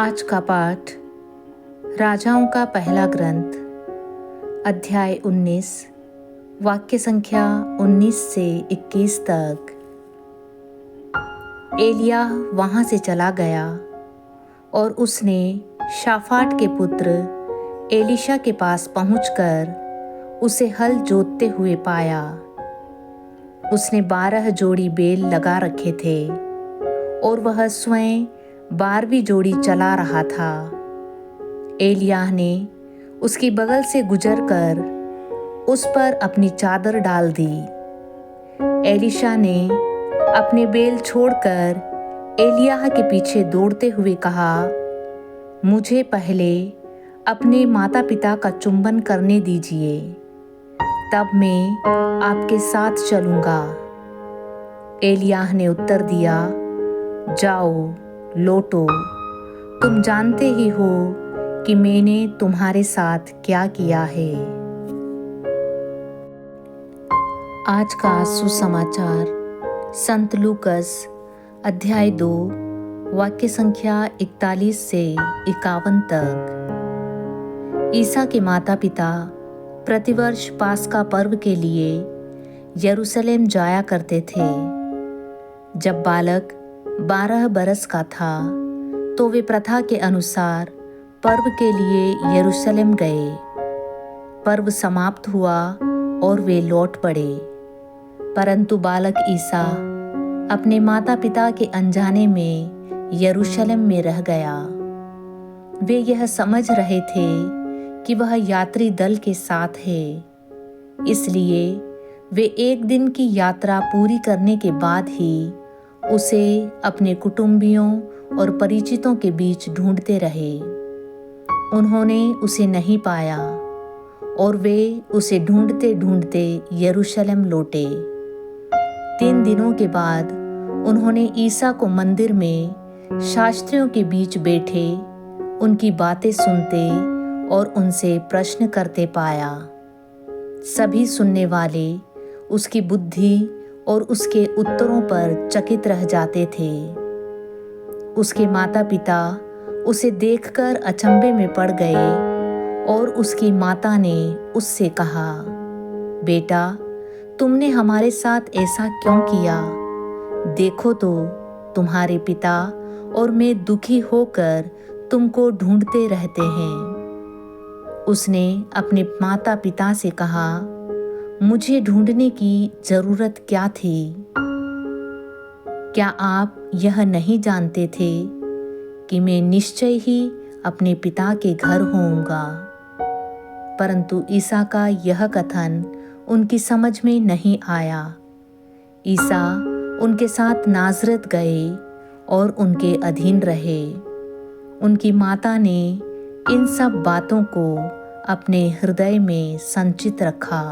आज का पाठ राजाओं का पहला ग्रंथ अध्याय 19 वाक्य संख्या 19 से 21 तक। एलिय्याह वहां से चला गया और उसने शाफाट के पुत्र एलीशा के पास पहुंचकर उसे हल जोतते हुए पाया। उसने 12 जोड़ी बैल लगा रखे थे और वह स्वयं 12वीं जोड़ी चला रहा था। एलिय्याह ने उसकी बगल से गुजरकर उस पर अपनी चादर डाल दी। एलीशा ने अपने बैल छोड़कर एलिय्याह के पीछे दौड़ते हुए कहा, मुझे पहले अपने माता पिता का चुंबन करने दीजिए, तब मैं आपके साथ चलूंगा। एलिय्याह ने उत्तर दिया, जाओ लौटो, तुम जानते ही हो कि मैंने तुम्हारे साथ क्या किया है। आज का सुसमाचार संत लूकस अध्याय 2 वाक्य संख्या 41 से 51 तक। ईसा के माता पिता प्रतिवर्ष पास्का पर्व के लिए यरूशलेम जाया करते थे। जब बालक 12 बरस का था तो वे प्रथा के अनुसार पर्व के लिए यरूशलेम गए। पर्व समाप्त हुआ और वे लौट पड़े, परंतु बालक ईसा अपने माता पिता के अनजाने में यरूशलेम में रह गया। वे यह समझ रहे थे कि वह यात्री दल के साथ है, इसलिए वे एक दिन की यात्रा पूरी करने के बाद ही उसे अपने कुटुंबियों और परिचितों के बीच ढूंढते रहे। उन्होंने उसे नहीं पाया और वे उसे ढूंढते ढूंढते यरूशलेम लौटे। 3 दिनों के बाद उन्होंने ईसा को मंदिर में शास्त्रियों के बीच बैठे उनकी बातें सुनते और उनसे प्रश्न करते पाया। सभी सुनने वाले उसकी बुद्धि और उसके उत्तरों पर चकित रह जाते थे। उसके माता पिता उसे देखकर अचंभे में पड़ गए और उसकी माता ने उससे कहा, बेटा, तुमने हमारे साथ ऐसा क्यों किया? देखो तो तुम्हारे पिता और मैं दुखी होकर तुमको ढूंढते रहते हैं। उसने अपने माता पिता से कहा, मुझे ढूंढने की जरूरत क्या थी? क्या आप यह नहीं जानते थे कि मैं निश्चय ही अपने पिता के घर होऊंगा? परंतु ईसा का यह कथन उनकी समझ में नहीं आया। ईसा उनके साथ नाज़रेत गए और उनके अधीन रहे। उनकी माता ने इन सब बातों को अपने हृदय में संचित रखा।